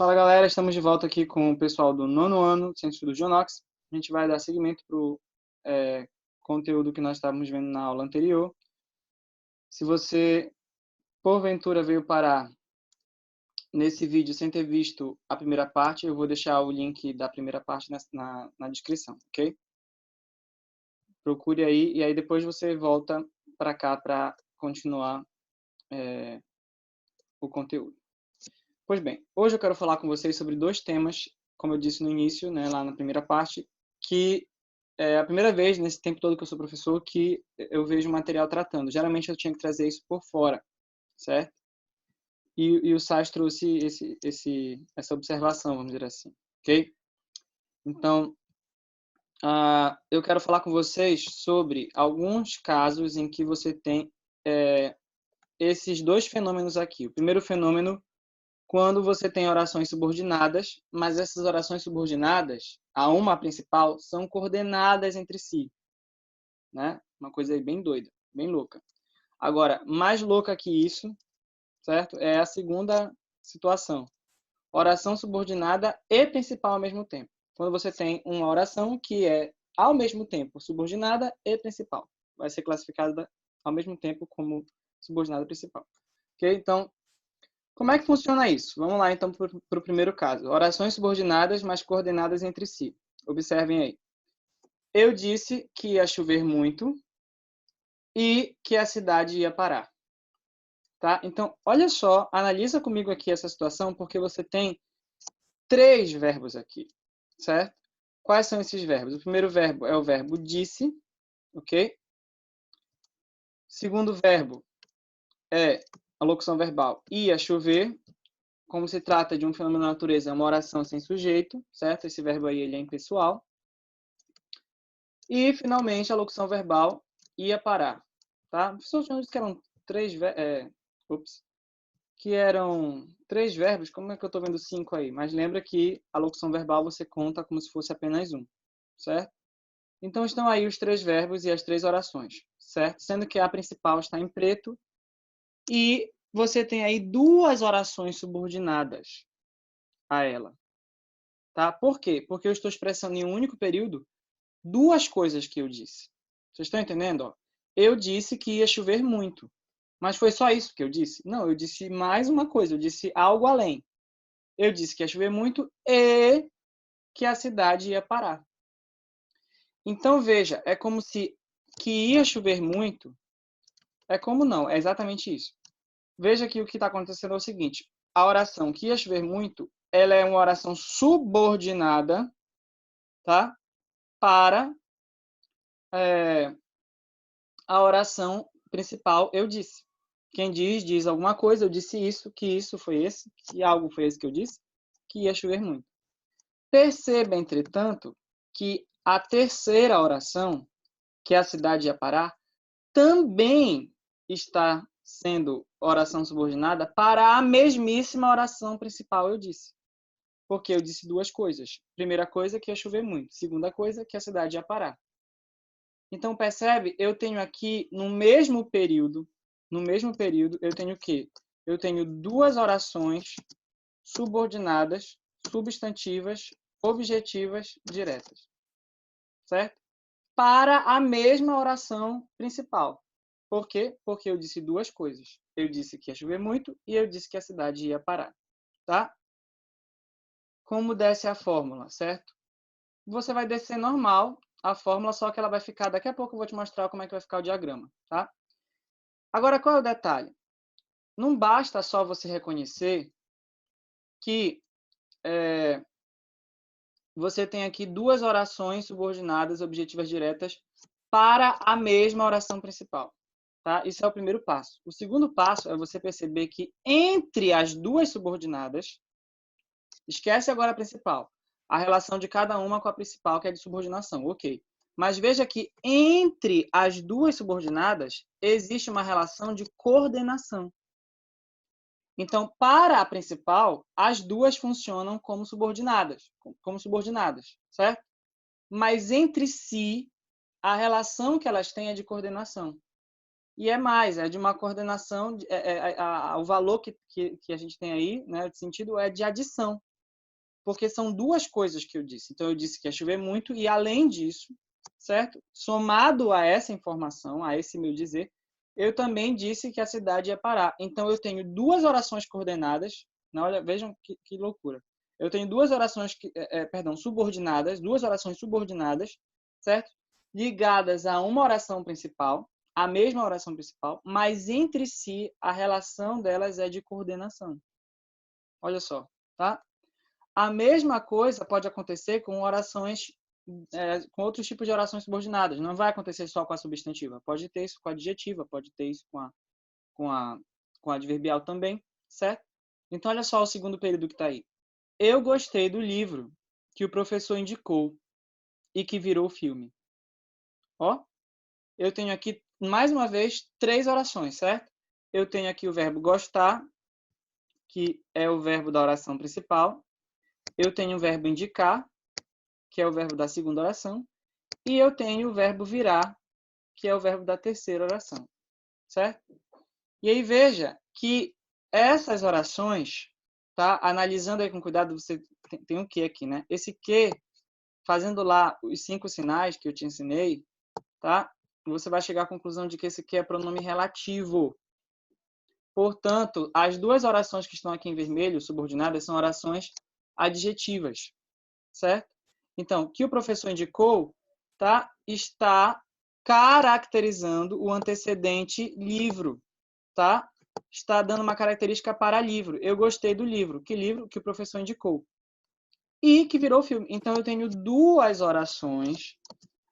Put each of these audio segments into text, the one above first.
Fala galera, estamos de volta aqui com o pessoal do nono ano de Ciências do Geonox. A gente vai dar seguimento para o conteúdo que nós estávamos vendo na aula anterior. Se você, porventura, veio parar nesse vídeo sem ter visto a primeira parte, eu vou deixar o link da primeira parte na descrição, ok? Procure aí e aí depois você volta para cá para continuar o conteúdo. Pois bem, hoje eu quero falar com vocês sobre dois temas, como eu disse no início, né, lá na primeira parte, que é a primeira vez nesse tempo todo que eu sou professor que eu vejo material tratando. Geralmente eu tinha que trazer isso por fora, certo? E o Sais trouxe essa observação, vamos dizer assim, ok? Então, eu quero falar com vocês sobre alguns casos em que você tem esses dois fenômenos aqui. O primeiro fenômeno, quando você tem orações subordinadas, mas essas orações subordinadas, a uma principal, são coordenadas entre si, né? Uma coisa aí bem doida, bem louca. Agora, mais louca que isso, certo? É a segunda situação. Oração subordinada e principal ao mesmo tempo. Quando você tem uma oração que é, ao mesmo tempo, subordinada e principal. Vai ser classificada ao mesmo tempo como subordinada principal. Ok? Então, como é que funciona isso? Vamos lá, então, para o primeiro caso. Orações subordinadas, mas coordenadas entre si. Observem aí. Eu disse que ia chover muito e que a cidade ia parar. Tá? Então, olha só, analisa comigo aqui essa situação, porque você tem três verbos aqui, certo? Quais são esses verbos? O primeiro verbo é o verbo disse, ok? O segundo verbo é a locução verbal ia chover. Como se trata de um fenômeno da natureza, é uma oração sem sujeito, certo? Esse verbo aí ele é impessoal. E, finalmente, a locução verbal ia parar, tá? Professor João disse que eram três verbos, como é que eu estou vendo 5 aí? Mas lembra que a locução verbal você conta como se fosse apenas um, certo? Então, estão aí os três verbos e as três orações, certo? Sendo que a principal está em preto e você tem aí duas orações subordinadas a ela, tá? Por quê? Porque eu estou expressando em um único período duas coisas que eu disse. Vocês estão entendendo? Ó? Eu disse que ia chover muito. Mas foi só isso que eu disse? Não, eu disse mais uma coisa. Eu disse algo além. Eu disse que ia chover muito e que a cidade ia parar. Então, veja, é como se que ia chover muito... É como não, é exatamente isso. Veja que o que está acontecendo é o seguinte. A oração que ia chover muito, ela é uma oração subordinada, tá? Para a oração principal, eu disse. Quem diz alguma coisa, eu disse isso, que isso foi esse, que algo foi esse que eu disse, que ia chover muito. Perceba, entretanto, que a terceira oração, que a cidade ia parar, também está sendo oração subordinada para a mesmíssima oração principal, eu disse. Porque eu disse duas coisas. Primeira coisa, que ia chover muito. Segunda coisa, que a cidade ia parar. Então, percebe? Eu tenho aqui, no mesmo período, eu tenho o quê? Eu tenho duas orações subordinadas, substantivas, objetivas, diretas. Certo? Para a mesma oração principal. Por quê? Porque eu disse duas coisas. Eu disse que ia chover muito e eu disse que a cidade ia parar. Tá? Como desce a fórmula, certo? Você vai descer normal a fórmula, só que ela vai ficar... Daqui a pouco eu vou te mostrar como é que vai ficar o diagrama, tá? Agora, qual é o detalhe? Não basta só você reconhecer que você tem aqui duas orações subordinadas, objetivas diretas, para a mesma oração principal. Tá? Isso é o primeiro passo. O segundo passo é você perceber que entre as duas subordinadas, esquece agora a principal, a relação de cada uma com a principal, que é de subordinação, ok. Mas veja que entre as duas subordinadas existe uma relação de coordenação. Então, para a principal, as duas funcionam como subordinadas, certo? Mas entre si, a relação que elas têm é de coordenação. E é mais, é de uma coordenação, o valor que a gente tem aí, né, de sentido, é de adição. porque são duas coisas que eu disse. Então, eu disse que ia chover muito e, além disso, certo? Somado a essa informação, a esse meu dizer, eu também disse que a cidade ia parar. Então, eu tenho duas orações coordenadas. Não, olha, vejam que loucura. Eu tenho duas orações, subordinadas, duas orações subordinadas, certo? Ligadas a uma oração principal, a mesma oração principal, mas entre si a relação delas é de coordenação. Olha só, tá? A mesma coisa pode acontecer com orações, com outros tipos de orações subordinadas. Não vai acontecer só com a substantiva. Pode ter isso com a adjetiva, pode ter isso com a adverbial também, certo? Então, olha só o segundo período que está aí. Eu gostei do livro que o professor indicou e que virou filme. Ó, eu tenho aqui, mais uma vez, 3 orações, certo? Eu tenho aqui o verbo gostar, que é o verbo da oração principal. Eu tenho o verbo indicar, que é o verbo da segunda oração. E eu tenho o verbo virar, que é o verbo da terceira oração, certo? E aí veja que essas orações, tá? Analisando aí com cuidado, você tem um que aqui, né? Esse que, fazendo lá os 5 sinais que eu te ensinei, tá? Você vai chegar à conclusão de que esse que é pronome relativo. Portanto, as duas orações que estão aqui em vermelho, subordinadas, são orações adjetivas, certo? Então, que o professor indicou, tá? Está caracterizando o antecedente livro, tá? Está dando uma característica para livro. Eu gostei do livro. Que livro? Que o professor indicou. E que virou filme. Então, eu tenho duas orações,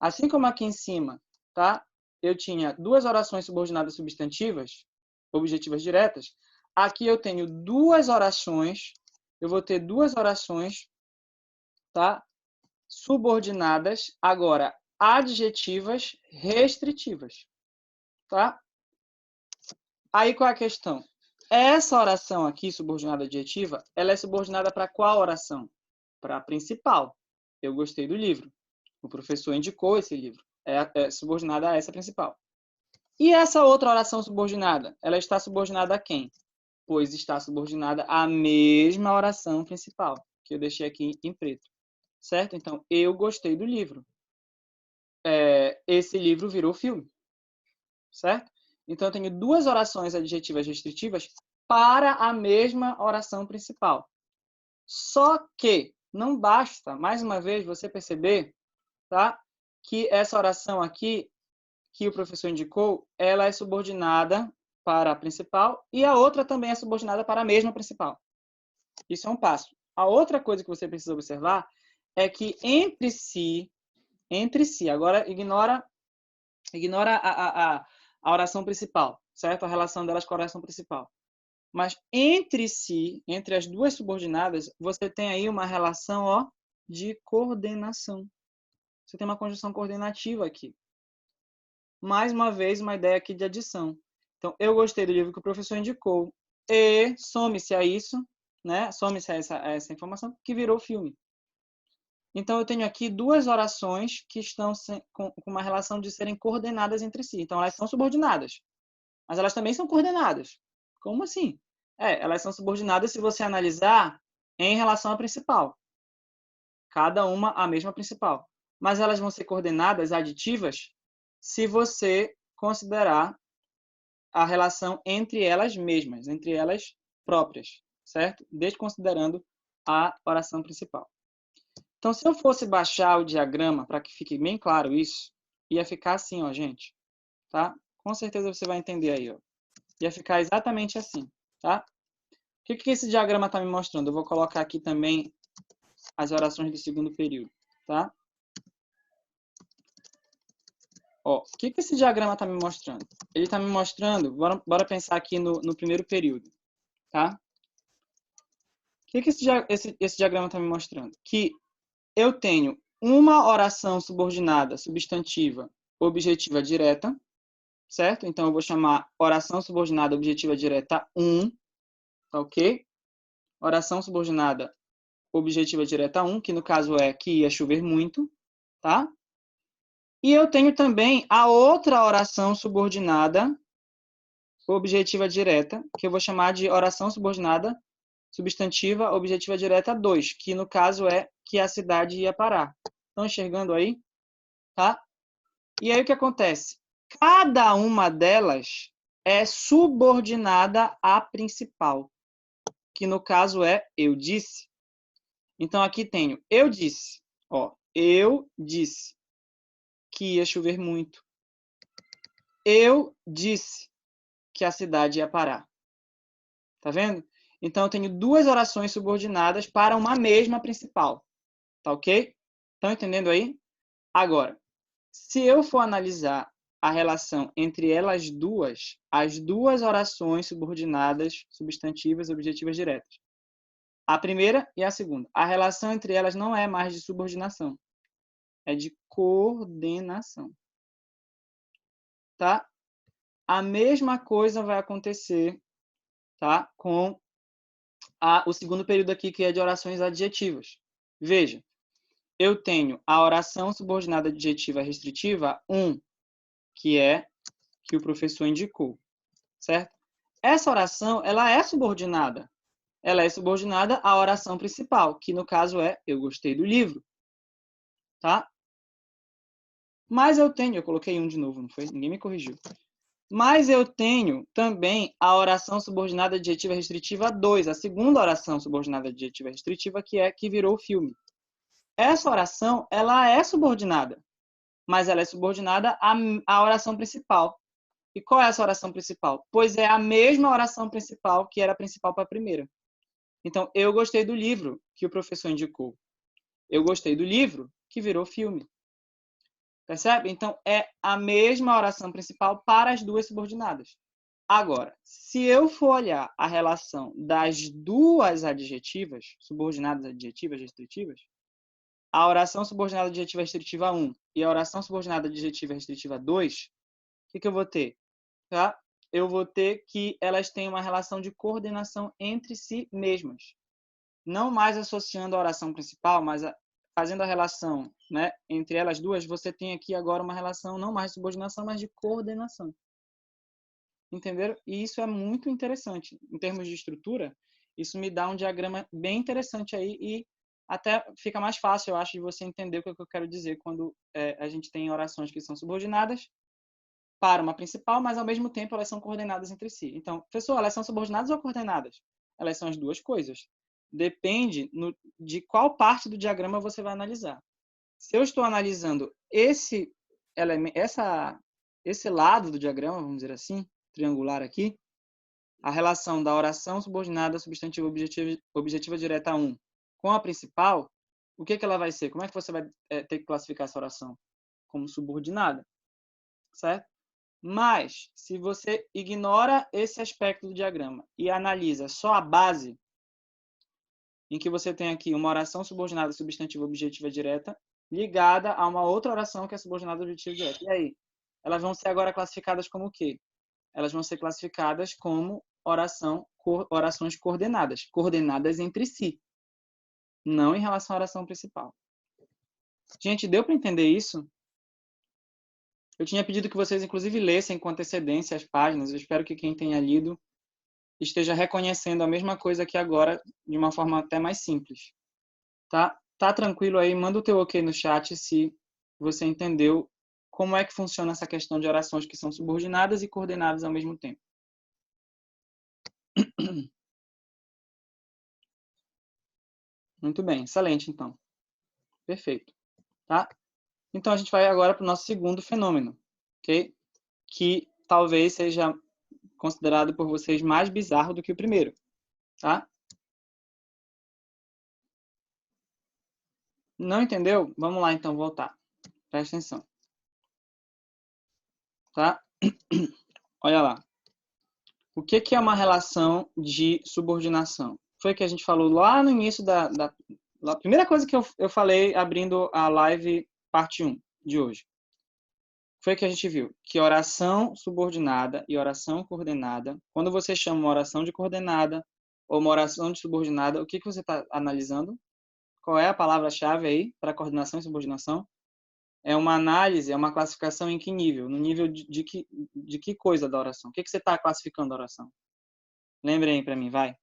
assim como aqui em cima, tá? Eu tinha duas orações subordinadas substantivas, objetivas diretas. Aqui eu tenho duas orações, eu vou ter duas orações, tá? Subordinadas, agora, adjetivas restritivas, tá? Aí qual é a questão? Essa oração aqui, subordinada adjetiva, ela é subordinada para qual oração? Para a principal. Eu gostei do livro. O professor indicou esse livro. É subordinada a essa principal. E essa outra oração subordinada? Ela está subordinada a quem? Pois está subordinada à mesma oração principal, que eu deixei aqui em preto. Certo? Então, eu gostei do livro. Esse livro virou filme. Certo? Então, eu tenho duas orações adjetivas restritivas para a mesma oração principal. Só que não basta, mais uma vez, você perceber, tá, que essa oração aqui, que o professor indicou, ela é subordinada para a principal e a outra também é subordinada para a mesma principal. Isso é um passo. A outra coisa que você precisa observar é que entre si, agora ignora a oração principal, certo? A relação delas com a oração principal. Mas entre si, entre as duas subordinadas, você tem aí uma relação, ó, de coordenação. Você tem uma conjunção coordenativa aqui. Mais uma vez, uma ideia aqui de adição. Então, eu gostei do livro que o professor indicou. E some-se a isso, né? Some-se a essa informação, que virou filme. Então, eu tenho aqui duas orações que estão com uma relação de serem coordenadas entre si. Então, elas são subordinadas. Mas elas também são coordenadas. Como assim? Elas são subordinadas se você analisar em relação à principal. Cada uma a mesma principal. Mas elas vão ser coordenadas aditivas se você considerar a relação entre elas mesmas, entre elas próprias, certo? Desconsiderando a oração principal. Então, se eu fosse baixar o diagrama, para que fique bem claro isso, ia ficar assim, ó, gente. Tá? Com certeza você vai entender aí, ó. Ia ficar exatamente assim, tá? O que esse diagrama está me mostrando? Eu vou colocar aqui também as orações do segundo período, tá? Ó, o que esse diagrama está me mostrando? Ele está me mostrando, bora pensar aqui no primeiro período, tá? O que esse diagrama está me mostrando? Que eu tenho uma oração subordinada, substantiva, objetiva direta, certo? Então, eu vou chamar oração subordinada objetiva direta 1, tá ok? Oração subordinada objetiva direta 1, que no caso é que ia chover muito, tá? E eu tenho também a outra oração subordinada objetiva direta, que eu vou chamar de oração subordinada substantiva objetiva direta 2, que no caso é que a cidade ia parar. Estão enxergando aí? Tá? E aí o que acontece? Cada uma delas é subordinada à principal, que no caso é eu disse. Então aqui tenho eu disse. Ó, eu disse que ia chover muito. Eu disse que a cidade ia parar. Tá vendo? Então eu tenho duas orações subordinadas para uma mesma principal. Tá ok? Estão entendendo aí? Agora, se eu for analisar a relação entre elas duas, as duas orações subordinadas, substantivas, objetivas diretas, a primeira e a segunda, a relação entre elas não é mais de subordinação, é de coordenação. Tá? A mesma coisa vai acontecer, tá, com o segundo período aqui, que é de orações adjetivas. Veja, eu tenho a oração subordinada adjetiva restritiva 1, que é que o professor indicou, certo? Essa oração, ela é subordinada. Ela é subordinada à oração principal, que no caso é eu gostei do livro, tá? Mas eu coloquei 1 de novo, não foi? Ninguém me corrigiu. Mas eu tenho também a oração subordinada adjetiva restritiva 2, a segunda oração subordinada adjetiva restritiva, que é que virou o filme. Essa oração, ela é subordinada, mas ela é subordinada à oração principal. E qual é essa oração principal? Pois é a mesma oração principal que era a principal para a primeira. Então, eu gostei do livro que o professor indicou. Eu gostei do livro que virou filme. Percebe? Então, é a mesma oração principal para as duas subordinadas. Agora, se eu for olhar a relação das duas adjetivas, subordinadas adjetivas restritivas, a oração subordinada adjetiva restritiva 1 e a oração subordinada adjetiva restritiva 2, o que eu vou ter? Tá? Eu vou ter que elas têm uma relação de coordenação entre si mesmas. Não mais associando a oração principal, mas fazendo a relação, né, entre elas duas, você tem aqui agora uma relação não mais de subordinação, mas de coordenação. Entenderam? E isso é muito interessante. Em termos de estrutura, isso me dá um diagrama bem interessante aí e até fica mais fácil, eu acho, de você entender o que eu quero dizer quando a gente tem orações que são subordinadas para uma principal, mas ao mesmo tempo elas são coordenadas entre si. Então, professor, elas são subordinadas ou coordenadas? Elas são as duas coisas. Depende de qual parte do diagrama você vai analisar. Se eu estou analisando esse lado do diagrama, vamos dizer assim, triangular aqui, a relação da oração subordinada substantiva objetiva direta 1 com a principal, o que ela vai ser? Como é que você vai ter que classificar essa oração? Como subordinada, certo? Mas, se você ignora esse aspecto do diagrama e analisa só a base, em que você tem aqui uma oração subordinada substantiva objetiva direta ligada a uma outra oração que é subordinada objetiva direta. E aí? Elas vão ser agora classificadas como o quê? Elas vão ser classificadas como orações coordenadas. Coordenadas entre si. Não em relação à oração principal. Gente, deu para entender isso? Eu tinha pedido que vocês, inclusive, lessem com antecedência as páginas. Eu espero que quem tenha lido esteja reconhecendo a mesma coisa aqui agora, de uma forma até mais simples. Tá? Tá tranquilo aí? Manda o teu ok no chat se você entendeu como é que funciona essa questão de orações que são subordinadas e coordenadas ao mesmo tempo. Muito bem, excelente, então. Perfeito. Tá? Então, a gente vai agora para o nosso segundo fenômeno, ok? Que talvez seja considerado por vocês mais bizarro do que o primeiro. Tá? Não entendeu? Vamos lá, então, voltar. Presta atenção. Tá? Olha lá. O que é uma relação de subordinação? Foi o que a gente falou lá no início a primeira coisa que eu falei abrindo a live parte 1 de hoje. Foi o que a gente viu, que oração subordinada e oração coordenada, quando você chama uma oração de coordenada ou uma oração de subordinada, o que você está analisando? Qual é a palavra-chave aí para coordenação e subordinação? É uma análise, é uma classificação em que nível? No nível de que coisa da oração? O que você está classificando a oração? Lembrem para mim, vai.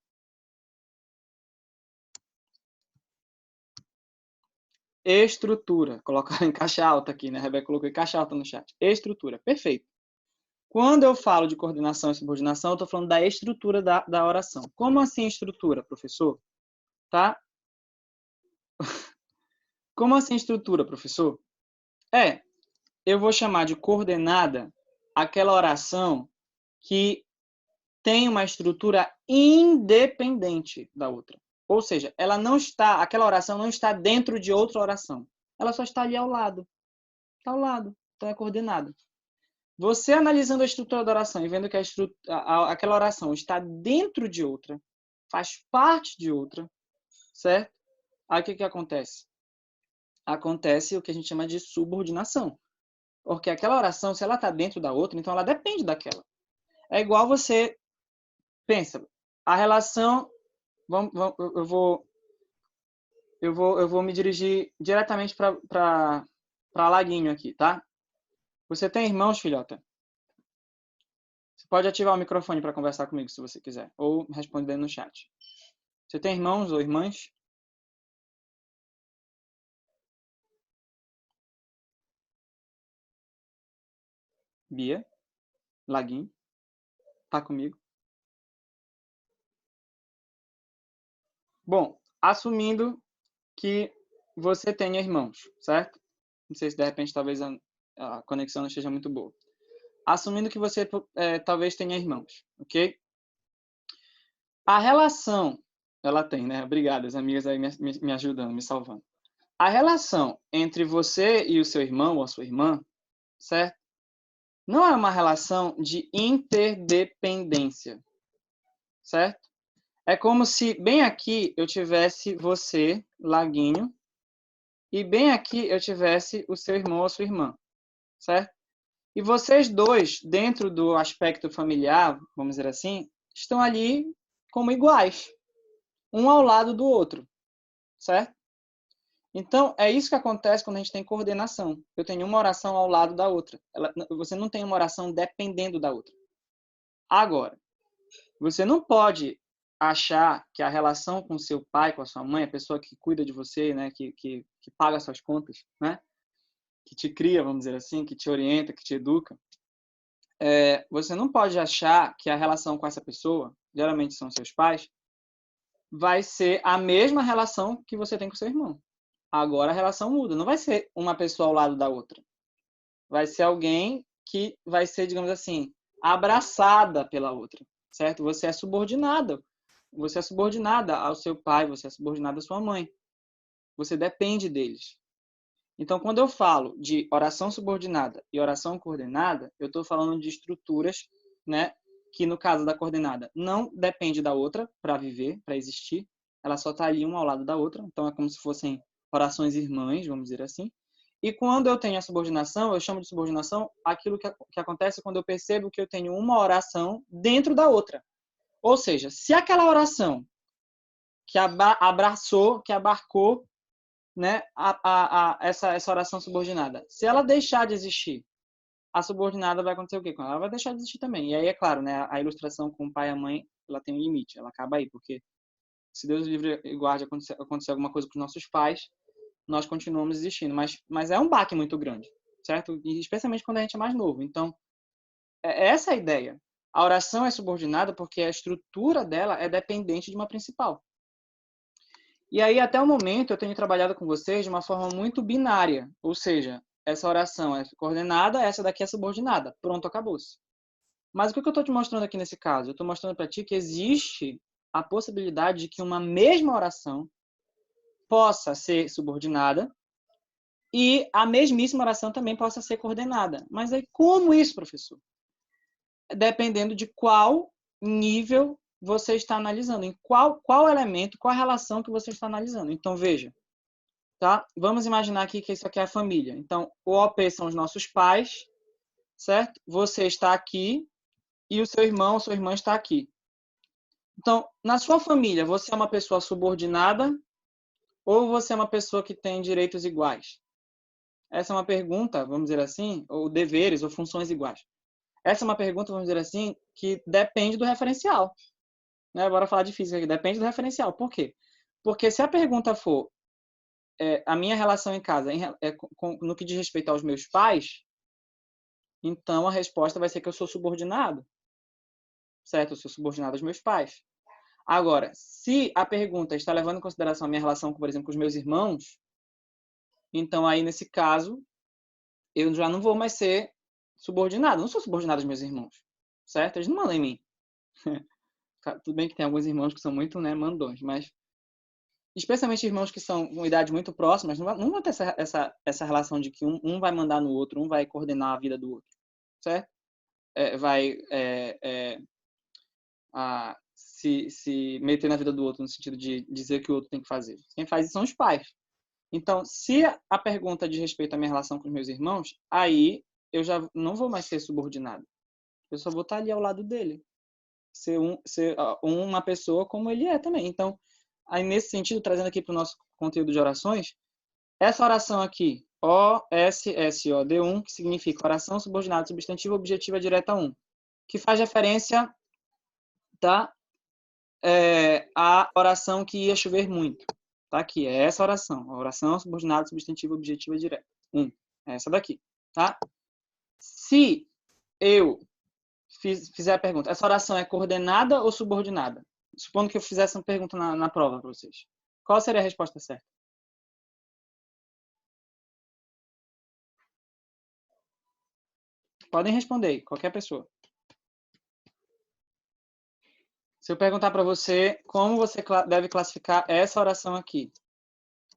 Estrutura. Colocar em caixa alta aqui, né? A Rebeca colocou em caixa alta no chat. Estrutura. Perfeito. Quando eu falo de coordenação e subordinação, eu estou falando da estrutura da oração. Como assim estrutura, professor? Tá? Como assim estrutura, professor? Eu vou chamar de coordenada aquela oração que tem uma estrutura independente da outra. Ou seja, aquela oração não está dentro de outra oração. Ela só está ali ao lado. Está ao lado. Então é coordenada. Você analisando a estrutura da oração e vendo que aquela oração está dentro de outra, faz parte de outra, certo? Aí o que acontece? Acontece o que a gente chama de subordinação. Porque aquela oração, se ela está dentro da outra, então ela depende daquela. É igual você pensa, a relação, eu vou me dirigir diretamente para Laguinho aqui, tá? Você tem irmãos, filhota? Você pode ativar o microfone para conversar comigo, se você quiser, ou responder no chat. Você tem irmãos ou irmãs? Bia? Laguinho? Tá comigo? Bom, assumindo que você tenha irmãos, certo? Não sei se de repente talvez a conexão não esteja muito boa. Assumindo que você talvez tenha irmãos, ok? A relação, ela tem, né? Obrigado, as amigas aí me ajudando, me salvando. A relação entre você e o seu irmão ou a sua irmã, certo? Não é uma relação de interdependência, certo? É como se bem aqui eu tivesse você, Laguinho, e bem aqui eu tivesse o seu irmão ou a sua irmã, certo? E vocês dois, dentro do aspecto familiar, vamos dizer assim, estão ali como iguais, um ao lado do outro, certo? Então, é isso que acontece quando a gente tem coordenação. Eu tenho uma oração ao lado da outra. Você não tem uma oração dependendo da outra. Agora, você não pode achar que a relação com seu pai, com a sua mãe, a pessoa que cuida de você, né, que paga suas contas, né, que te cria, vamos dizer assim, que te orienta, que te educa, você não pode achar que a relação com essa pessoa, geralmente são seus pais, vai ser a mesma relação que você tem com seu irmão. Agora a relação muda. Não vai ser uma pessoa ao lado da outra. Vai ser alguém que vai ser, digamos assim, abraçada pela outra, certo? Você é subordinado. Você é subordinada ao seu pai, você é subordinada à sua mãe. Você depende deles. Então, quando eu falo de oração subordinada e oração coordenada, eu estou falando de estruturas, né, que no caso da coordenada não depende da outra para viver, para existir. Ela só está ali uma ao lado da outra. Então, é como se fossem orações irmãs, vamos dizer assim. E quando eu tenho a subordinação, eu chamo de subordinação aquilo que acontece quando eu percebo que eu tenho uma oração dentro da outra. Ou seja, se aquela oração que abraçou, que abarcou, né, essa oração subordinada, se ela deixar de existir, a subordinada vai acontecer o quê? Ela vai deixar de existir também. E aí, é claro, né, a ilustração com o pai e a mãe, ela tem um limite, ela acaba aí, porque se Deus livre e guarde acontecer alguma coisa com os nossos pais, nós continuamos existindo. Mas é um baque muito grande, certo? E especialmente quando a gente é mais novo. Então, é essa a ideia. A oração é subordinada porque a estrutura dela é dependente de uma principal. E aí, até o momento, eu tenho trabalhado com vocês de uma forma muito binária. Ou seja, essa oração é coordenada, essa daqui é subordinada. Pronto, acabou-se. Mas o que eu estou te mostrando aqui nesse caso? Eu estou mostrando para ti que existe a possibilidade de que uma mesma oração possa ser subordinada e a mesmíssima oração também possa ser coordenada. Mas aí, como isso, professor? Dependendo de qual nível você está analisando, em qual elemento, qual a relação que você está analisando. Então, veja, tá? Vamos imaginar aqui que isso aqui é a família. Então, o OP são os nossos pais, certo? Você está aqui e o seu irmão ou sua irmã está aqui. Então, na sua família, você é uma pessoa subordinada ou você é uma pessoa que tem direitos iguais? Essa é uma pergunta, vamos dizer assim, ou deveres ou funções iguais. Essa é uma pergunta, vamos dizer assim, que depende do referencial. Né? Bora falar de física aqui. Depende do referencial. Por quê? Porque se a pergunta for a minha relação em casa no que diz respeito aos meus pais, então a resposta vai ser que eu sou subordinado, certo? Eu sou subordinado aos meus pais. Agora, se a pergunta está levando em consideração a minha relação, por exemplo, com os meus irmãos, então aí, nesse caso, eu já não vou mais ser subordinado. Eu não sou subordinado aos meus irmãos, certo? Eles não mandam em mim. Tudo bem que tem alguns irmãos que são muito, né, mandões, mas especialmente irmãos que são com idade muito próximas, não vão ter essa relação de que um vai mandar no outro, um vai coordenar a vida do outro, certo? Se meter na vida do outro no sentido de dizer que o outro tem que fazer. Quem faz isso são os pais. Então, se a pergunta diz respeito à minha relação com os meus irmãos, aí eu já não vou mais ser subordinado. Eu só vou estar ali ao lado dele. Ser uma pessoa como ele é também. Então, aí nesse sentido, trazendo aqui para o nosso conteúdo de orações, essa oração aqui, OSSOD1, que significa oração subordinada substantiva objetiva direta 1, que faz referência, tá? A oração que ia chover muito. Tá aqui, é essa oração. A oração subordinada substantiva objetiva direta. 1. É essa daqui, tá? Se eu fizer a pergunta, essa oração é coordenada ou subordinada? Supondo que eu fizesse uma pergunta na prova para vocês. Qual seria a resposta certa? Podem responder aí, qualquer pessoa. Se eu perguntar para você como você deve classificar essa oração aqui,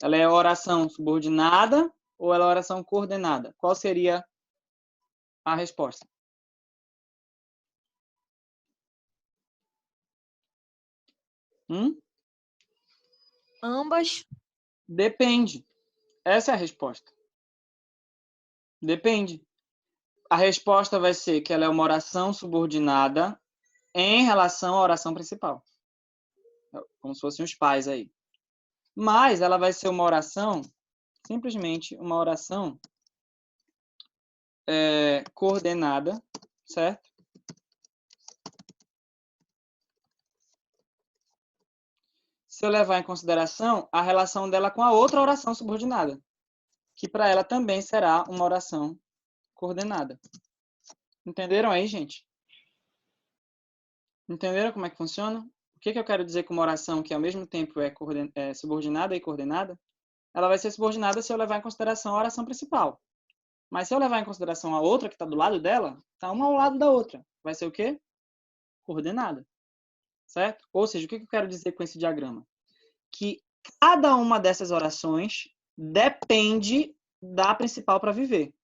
ela é oração subordinada ou ela é oração coordenada? Qual seria a resposta? Ambas. Depende. Essa é a resposta. Depende. A resposta vai ser que ela é uma oração subordinada em relação à oração principal. Como se fossem os pais aí. Mas ela vai ser uma oração, simplesmente uma oração coordenada, certo? Se eu levar em consideração a relação dela com a outra oração subordinada, que para ela também será uma oração coordenada. Entenderam aí, gente? Entenderam como é que funciona? O que eu quero dizer com uma oração que ao mesmo tempo é subordinada e coordenada? Ela vai ser subordinada se eu levar em consideração a oração principal. Mas se eu levar em consideração a outra que está do lado dela, está uma ao lado da outra. Vai ser o quê? Coordenada. Certo? Ou seja, o que eu quero dizer com esse diagrama? Que cada uma dessas orações depende da principal para viver.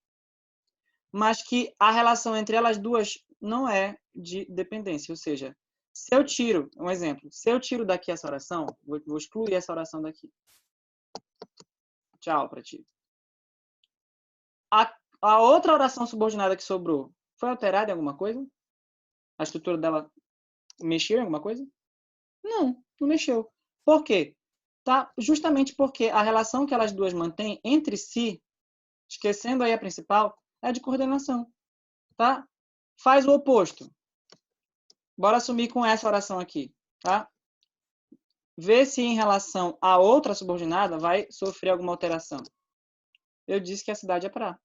Mas que a relação entre elas duas não é de dependência. Ou seja, se eu tiro, um exemplo, se eu tiro daqui essa oração, vou excluir essa oração daqui. Tchau para ti. A outra oração subordinada que sobrou foi alterada em alguma coisa? A estrutura dela mexeu em alguma coisa? Não, não mexeu. Por quê? Tá? Justamente porque a relação que elas duas mantêm entre si, esquecendo aí a principal, é de coordenação. Tá? Faz o oposto. Bora assumir com essa oração aqui. Tá? Vê se em relação a outra subordinada vai sofrer alguma alteração. Eu disse que a cidade é para.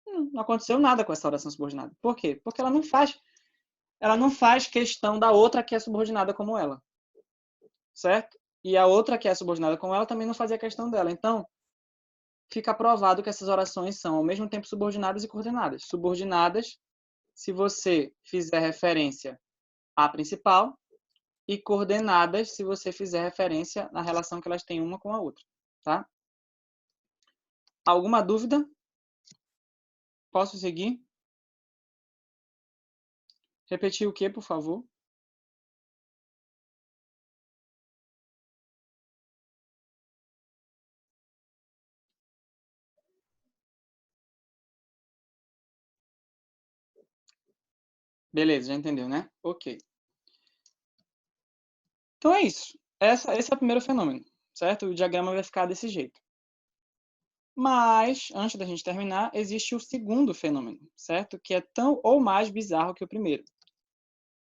Não aconteceu nada com essa oração subordinada. Por quê? Porque ela não faz questão da outra que é subordinada como ela. Certo? E a outra que é subordinada como ela também não fazia questão dela. Então, fica provado que essas orações são ao mesmo tempo subordinadas e coordenadas. Subordinadas, se você fizer referência à principal, e coordenadas, se você fizer referência na relação que elas têm uma com a outra. Tá? Alguma dúvida? Posso seguir? Repetir o que, por favor? Beleza, já entendeu, né? Ok. Então é isso. Esse é o primeiro fenômeno, certo? O diagrama vai ficar desse jeito. Mas, antes da gente terminar, existe o segundo fenômeno, certo? Que é tão ou mais bizarro que o primeiro.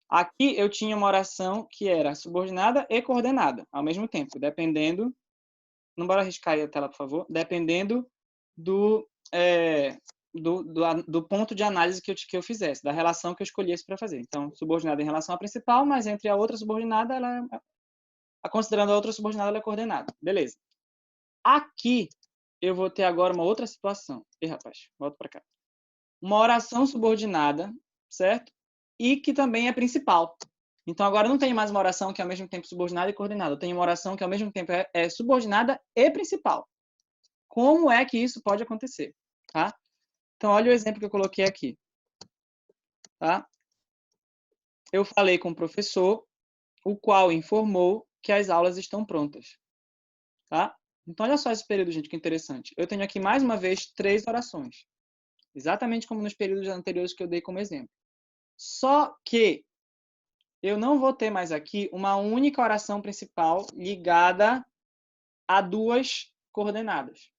Aqui eu tinha uma oração que era subordinada e coordenada, ao mesmo tempo, dependendo não bora arriscar aí a tela, por favor, dependendo do ponto de análise que eu fizesse, da relação que eu escolhesse para fazer. Então, subordinada em relação à principal, mas entre a outra subordinada, considerando a outra subordinada, ela é coordenada. Beleza. Aqui, eu vou ter agora uma outra situação. Ih, rapaz, volta para cá. Uma oração subordinada, certo? E que também é principal. Então, agora não tem mais uma oração que é ao mesmo tempo subordinada e coordenada. Eu tenho uma oração que ao mesmo tempo é subordinada e principal. Como é que isso pode acontecer? Tá? Então, olha o exemplo que eu coloquei aqui. Tá? Eu falei com o professor, o qual informou que as aulas estão prontas. Tá? Então, olha só esse período, gente, que interessante. Eu tenho aqui, mais uma vez, 3 orações. Exatamente como nos períodos anteriores que eu dei como exemplo. Só que eu não vou ter mais aqui uma única oração principal ligada a 2 coordenadas.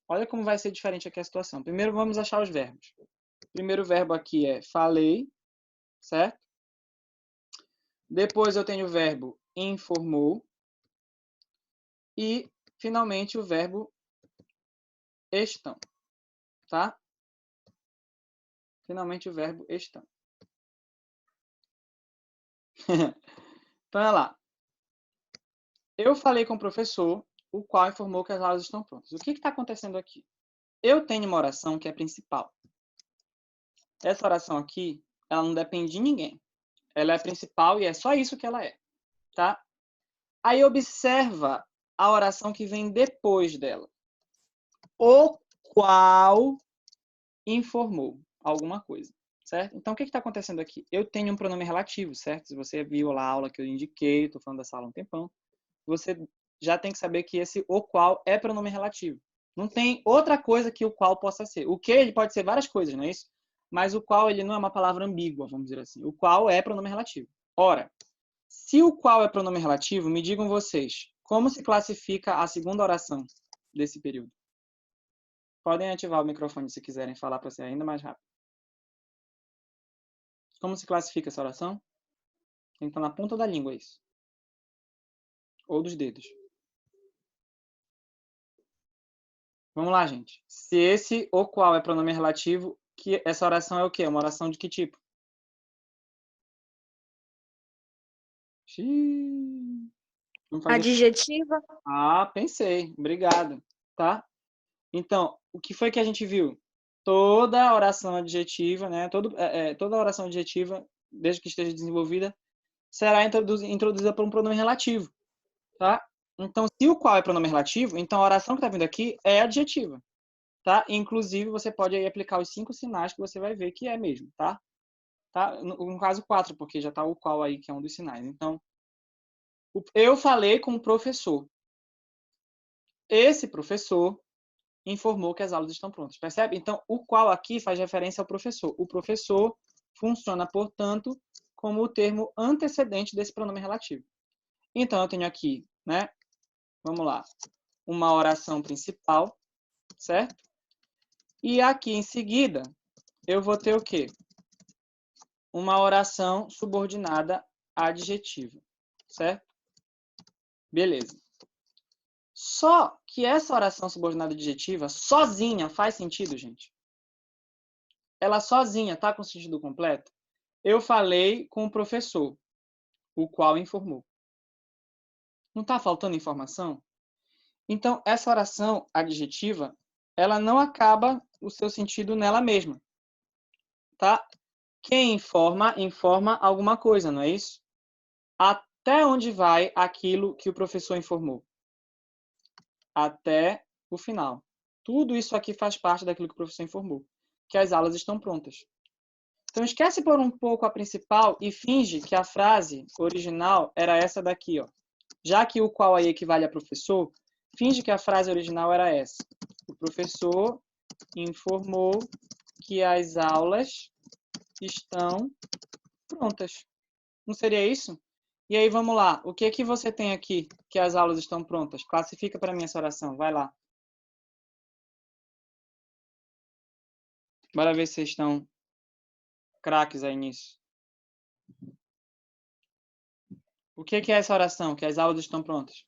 Olha como vai ser diferente aqui a situação. Primeiro, vamos achar os verbos. O primeiro verbo aqui é falei, certo? Depois eu tenho o verbo informou. E, finalmente, o verbo estão. Tá? Finalmente, o verbo estão. Então, olha lá. Eu falei com o professor, o qual informou que as aulas estão prontas. O que está acontecendo aqui? Eu tenho uma oração que é principal. Essa oração aqui, ela não depende de ninguém. Ela é principal e é só isso que ela é. Tá? Aí observa a oração que vem depois dela. O qual informou alguma coisa. Certo? Então, o que está acontecendo aqui? Eu tenho um pronome relativo, certo? Se você viu lá a aula que eu indiquei, estou falando dessa aula há um tempão, você já tem que saber que esse o qual é pronome relativo. Não tem outra coisa que o qual possa ser. O que ele pode ser várias coisas, não é isso? Mas o qual ele não é uma palavra ambígua, vamos dizer assim. O qual é pronome relativo. Ora, se o qual é pronome relativo, me digam vocês, como se classifica a segunda oração desse período? Podem ativar o microfone se quiserem falar para ser ainda mais rápido. Como se classifica essa oração? Tem que estar na ponta da língua isso. Ou dos dedos. Vamos lá, gente. Se esse o qual é pronome relativo, que essa oração é o quê? Uma oração de que tipo? Xiii. Vamos fazer... Adjetiva. Ah, pensei. Obrigado. Tá? Então, o que foi que a gente viu? Toda oração adjetiva, né? Toda oração adjetiva, desde que esteja desenvolvida, será introduzida por um pronome relativo. Tá? Então, se o qual é pronome relativo, então a oração que está vindo aqui é adjetiva. Tá? Inclusive, você pode aí aplicar os 5 sinais que você vai ver que é mesmo. Tá? Tá? No caso, 4, porque já está o qual aí, que é um dos sinais. Então, eu falei com o professor. Esse professor informou que as aulas estão prontas. Percebe? Então, o qual aqui faz referência ao professor. O professor funciona, portanto, como o termo antecedente desse pronome relativo. Então, eu tenho aqui, né? Vamos lá. Uma oração principal, certo? E aqui, em seguida, eu vou ter o quê? Uma oração subordinada adjetiva, certo? Beleza. Só que essa oração subordinada adjetiva, sozinha, faz sentido, gente? Ela sozinha tá com sentido completo? Eu falei com o professor, o qual informou. Não está faltando informação? Então, essa oração adjetiva, ela não acaba o seu sentido nela mesma. Tá? Quem informa, informa alguma coisa, não é isso? Até onde vai aquilo que o professor informou? Até o final. Tudo isso aqui faz parte daquilo que o professor informou, que as aulas estão prontas. Então, esquece por um pouco a principal e finge que a frase original era essa daqui, ó. Já que o qual aí equivale a professor, finge que a frase original era essa. O professor informou que as aulas estão prontas. Não seria isso? E aí, vamos lá. O que que você tem aqui que as aulas estão prontas? Classifica para mim essa oração. Vai lá. Bora ver se vocês estão craques aí nisso. O que que é essa oração? Que as aulas estão prontas?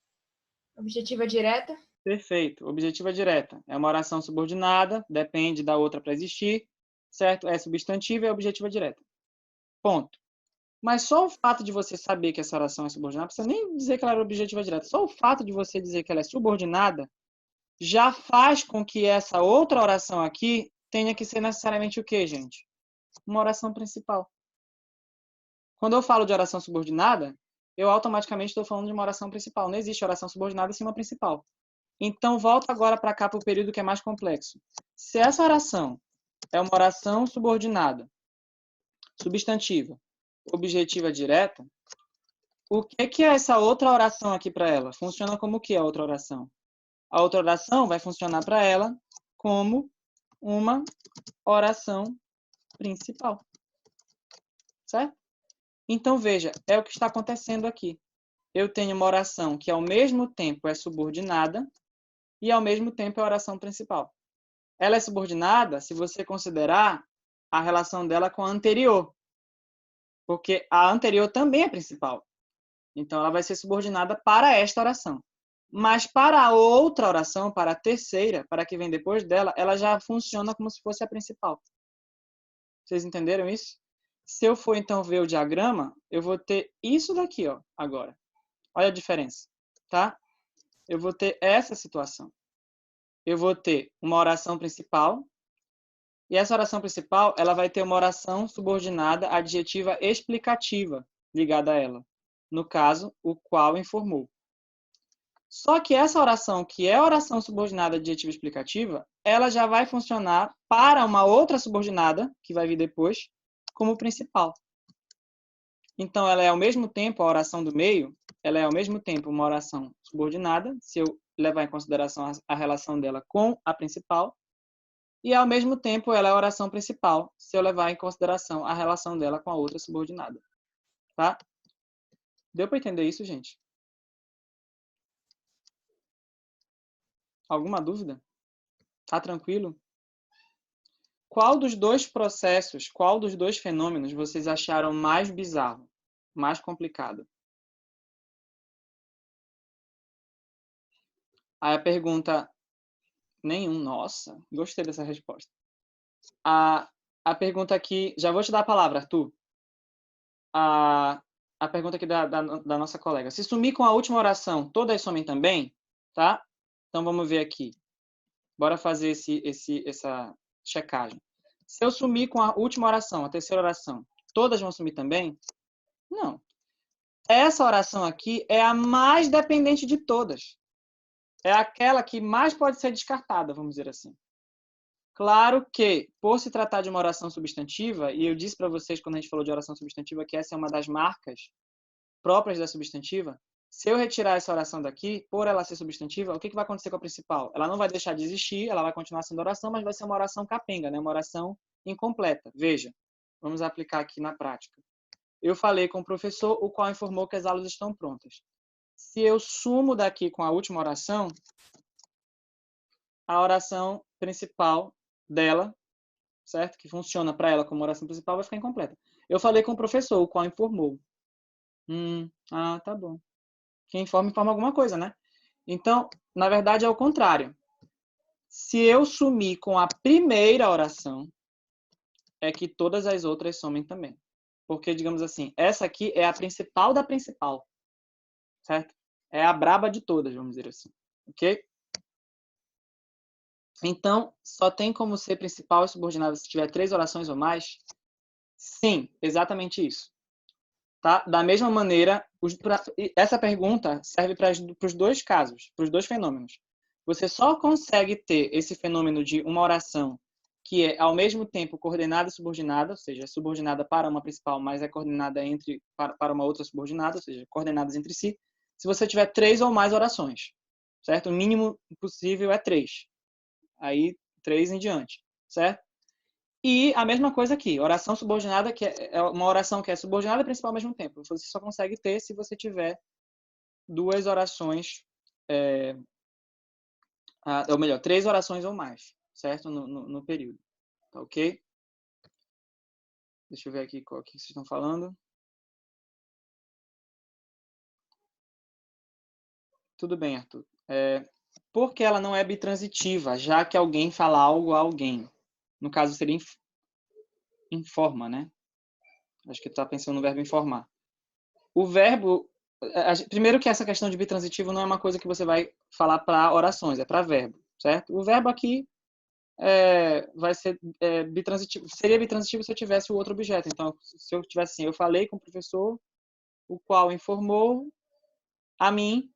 Objetiva direta. Perfeito. Objetiva direta. É uma oração subordinada, depende da outra para existir, certo? É substantiva e é objetiva direta. Ponto. Mas só o fato de você saber que essa oração é subordinada, não precisa nem dizer que ela era objetiva direta, só o fato de você dizer que ela é subordinada já faz com que essa outra oração aqui tenha que ser necessariamente o quê, gente? Uma oração principal. Quando eu falo de oração subordinada, eu automaticamente estou falando de uma oração principal. Não existe oração subordinada sem uma principal. Então, volta agora para cá para o período que é mais complexo. Se essa oração é uma oração subordinada, substantiva, objetiva direta, o que é essa outra oração aqui para ela? Funciona como o que a outra oração? A outra oração vai funcionar para ela como uma oração principal. Certo? Então, veja, é o que está acontecendo aqui. Eu tenho uma oração que, ao mesmo tempo, é subordinada e, ao mesmo tempo, é a oração principal. Ela é subordinada se você considerar a relação dela com a anterior, porque a anterior também é principal. Então, ela vai ser subordinada para esta oração. Mas para a outra oração, para a terceira, para a que vem depois dela, ela já funciona como se fosse a principal. Vocês entenderam isso? Se eu for, então, ver o diagrama, eu vou ter isso daqui, ó, agora. Olha a diferença, tá? Eu vou ter essa situação. Eu vou ter uma oração principal, e essa oração principal, ela vai ter uma oração subordinada adjetiva explicativa ligada a ela. No caso, o qual informou. Só que essa oração, que é a oração subordinada adjetiva explicativa, ela já vai funcionar para uma outra subordinada, que vai vir depois, como principal. Então, ela é ao mesmo tempo, a oração do meio, ela é ao mesmo tempo uma oração subordinada, se eu levar em consideração a relação dela com a principal, e ao mesmo tempo ela é a oração principal, se eu levar em consideração a relação dela com a outra subordinada. Tá? Deu para entender isso, gente? Alguma dúvida? Tá tranquilo? Qual dos dois processos, qual dos dois fenômenos vocês acharam mais bizarro, mais complicado? Aí a pergunta, nenhum. Nossa, gostei dessa resposta. A pergunta aqui, já vou te dar a palavra, Arthur. A pergunta aqui da nossa colega. Se sumir com a última oração, todas somem também? Tá? Então vamos ver aqui. Bora fazer essa checagem. Se eu sumir com a última oração, a terceira oração, todas vão sumir também? Não. Essa oração aqui é a mais dependente de todas. É aquela que mais pode ser descartada, vamos dizer assim. Claro que, por se tratar de uma oração substantiva, e eu disse para vocês quando a gente falou de oração substantiva que essa é uma das marcas próprias da substantiva, se eu retirar essa oração daqui, por ela ser substantiva, o que vai acontecer com a principal? Ela não vai deixar de existir, ela vai continuar sendo oração, mas vai ser uma oração capenga, né? Uma oração incompleta. Veja, vamos aplicar aqui na prática. Eu falei com o professor, o qual informou que as aulas estão prontas. Se eu sumo daqui com a última oração, a oração principal dela, certo? Que funciona para ela como oração principal, vai ficar incompleta. Eu falei com o professor, o qual informou. Tá bom. Quem informa, informa alguma coisa, né? Então, na verdade, é o contrário. Se eu sumir com a primeira oração, é que todas as outras somem também. Porque, digamos assim, essa aqui é a principal da principal. Certo? É a braba de todas, vamos dizer assim. Ok? Então, só tem como ser principal e subordinada se tiver 3 orações ou mais? Sim, exatamente isso. Tá? Da mesma maneira, essa pergunta serve para os dois casos, para os dois fenômenos. Você só consegue ter esse fenômeno de uma oração que é, ao mesmo tempo, coordenada e subordinada, ou seja, é subordinada para uma principal, mas é coordenada para uma outra subordinada, ou seja, coordenadas entre si, se você tiver 3 ou mais orações. Certo? O mínimo possível é 3. Aí, 3 em diante. Certo? E a mesma coisa aqui, oração subordinada, que é uma oração que é subordinada e principal ao mesmo tempo. Você só consegue ter se você tiver 2 orações, ou melhor, 3 orações ou mais, certo? No período. Tá ok? Deixa eu ver aqui qual que vocês estão falando. Tudo bem, Arthur. Porque ela não é bitransitiva, já que alguém fala algo a alguém. No caso, seria informa, né? Acho que tu tá pensando no verbo informar. O verbo... Primeiro que essa questão de bitransitivo não é uma coisa que você vai falar para orações, é para verbo, certo? O verbo aqui vai ser bitransitivo. Seria bitransitivo se eu tivesse o outro objeto. Então, se eu tivesse assim, eu falei com o professor, o qual informou a mim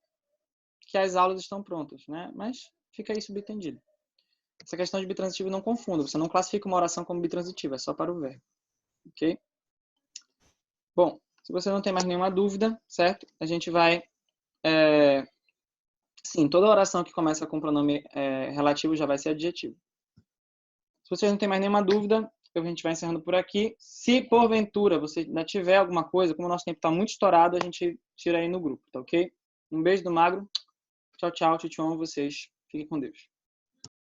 que as aulas estão prontas, né? Mas fica aí subentendido. Essa questão de bitransitivo não confunda. Você não classifica uma oração como bitransitiva, é só para o verbo. Ok? Bom, se você não tem mais nenhuma dúvida, certo? A gente vai... sim, toda oração que começa com pronome relativo já vai ser adjetivo. Se você não tem mais nenhuma dúvida, a gente vai encerrando por aqui. Se porventura você ainda tiver alguma coisa, como o nosso tempo está muito estourado, a gente tira aí no grupo, tá ok? Um beijo do Magro. Tchau, tchau, tchau, vocês. Fiquem com Deus.